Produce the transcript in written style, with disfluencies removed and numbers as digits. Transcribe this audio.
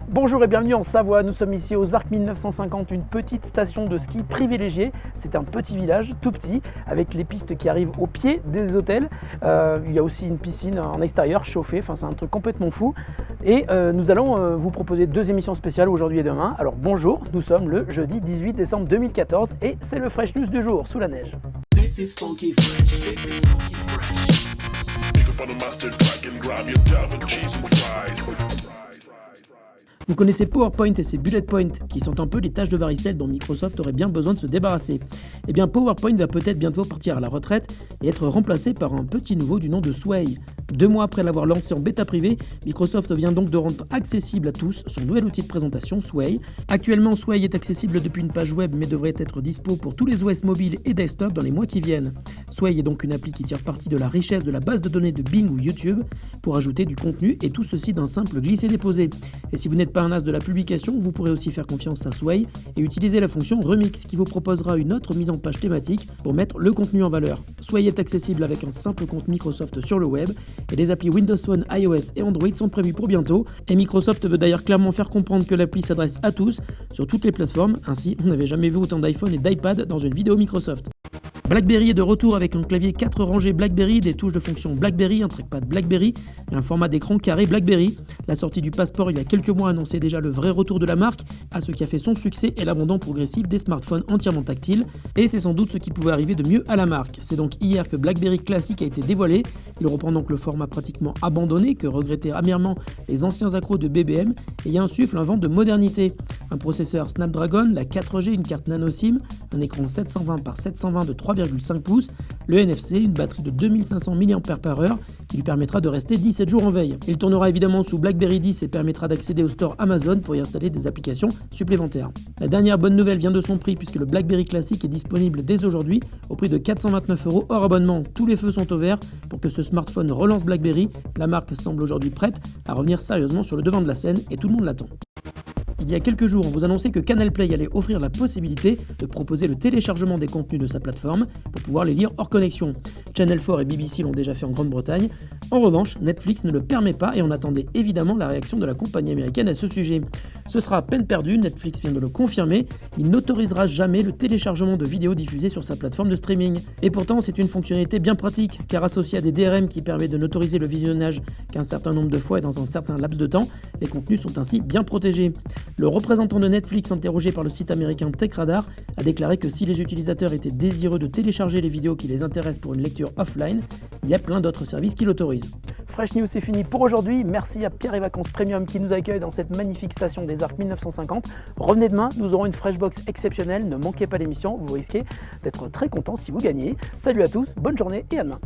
Bonjour et bienvenue en Savoie, nous sommes ici aux Arcs 1950, une petite station de ski privilégiée. C'est un petit village, tout petit, avec les pistes qui arrivent au pied des hôtels. Il y a aussi une piscine en extérieur chauffée, enfin c'est un truc complètement fou. Et nous allons vous proposer deux émissions spéciales aujourd'hui et demain. Alors bonjour, nous sommes le jeudi 18 décembre 2014 et c'est le Fresh News du jour, sous la neige. This is funky fresh. This is funky fresh. Pick up on a mustard pack and grab your dab and cheese and fries. Vous connaissez PowerPoint et ses bullet points, qui sont un peu les tâches de varicelle dont Microsoft aurait bien besoin de se débarrasser. Eh bien PowerPoint va peut-être bientôt partir à la retraite et être remplacé par un petit nouveau du nom de Sway. 2 mois après l'avoir lancé en bêta privée, Microsoft vient donc de rendre accessible à tous son nouvel outil de présentation, Sway. Actuellement, Sway est accessible depuis une page web mais devrait être dispo pour tous les OS mobiles et desktop dans les mois qui viennent. Sway est donc une appli qui tire parti de la richesse de la base de données de Bing ou YouTube pour ajouter du contenu et tout ceci d'un simple glisser-déposer. Et si vous n'êtes pas un as de la publication, vous pourrez aussi faire confiance à Sway et utiliser la fonction Remix qui vous proposera une autre mise en page thématique pour mettre le contenu en valeur. Sway est accessible avec un simple compte Microsoft sur le web et les applis Windows Phone, iOS et Android sont prévues pour bientôt. Et Microsoft veut d'ailleurs clairement faire comprendre que l'appli s'adresse à tous sur toutes les plateformes. Ainsi, on n'avait jamais vu autant d'iPhone et d'iPad dans une vidéo Microsoft. BlackBerry est de retour avec un clavier 4 rangées BlackBerry, des touches de fonction BlackBerry, un trackpad BlackBerry et un format d'écran carré BlackBerry. La sortie du Passport il y a quelques mois annonçait déjà le vrai retour de la marque à ce qui a fait son succès et l'abandon progressif des smartphones entièrement tactiles. Et c'est sans doute ce qui pouvait arriver de mieux à la marque. C'est donc hier que BlackBerry Classic a été dévoilé. Il reprend donc le format pratiquement abandonné que regrettaient amèrement les anciens accros de BBM et y insuffle un vent de modernité. Un processeur Snapdragon, la 4G, une carte nano SIM, un écran 720 par 720 de 3,5 pouces, le NFC, une batterie de 2500 mAh qui lui permettra de rester 17 jours en veille. Il tournera évidemment sous BlackBerry 10 et permettra d'accéder au store Amazon pour y installer des applications supplémentaires. La dernière bonne nouvelle vient de son prix puisque le BlackBerry Classic est disponible dès aujourd'hui au prix de 429 € hors abonnement. Tous les feux sont au vert pour que ce smartphone relance BlackBerry. La marque semble aujourd'hui prête à revenir sérieusement sur le devant de la scène et tout le monde l'attend. Il y a quelques jours, on vous annonçait que Canal Play allait offrir la possibilité de proposer le téléchargement des contenus de sa plateforme pour pouvoir les lire hors connexion. Channel 4 et BBC l'ont déjà fait en Grande-Bretagne. En revanche, Netflix ne le permet pas et on attendait évidemment la réaction de la compagnie américaine à ce sujet. Ce sera à peine perdu, Netflix vient de le confirmer, il n'autorisera jamais le téléchargement de vidéos diffusées sur sa plateforme de streaming. Et pourtant, c'est une fonctionnalité bien pratique, car associée à des DRM qui permettent de n'autoriser le visionnage qu'un certain nombre de fois et dans un certain laps de temps, les contenus sont ainsi bien protégés. Le représentant de Netflix, interrogé par le site américain TechRadar, a déclaré que si les utilisateurs étaient désireux de télécharger les vidéos qui les intéressent pour une lecture offline, il y a plein d'autres services qui l'autorisent. Fresh News, c'est fini pour aujourd'hui. Merci à Pierre et Vacances Premium qui nous accueille dans cette magnifique station des Arcs 1950. Revenez demain, nous aurons une Freshbox exceptionnelle. Ne manquez pas l'émission, vous risquez d'être très content si vous gagnez. Salut à tous, bonne journée et à demain.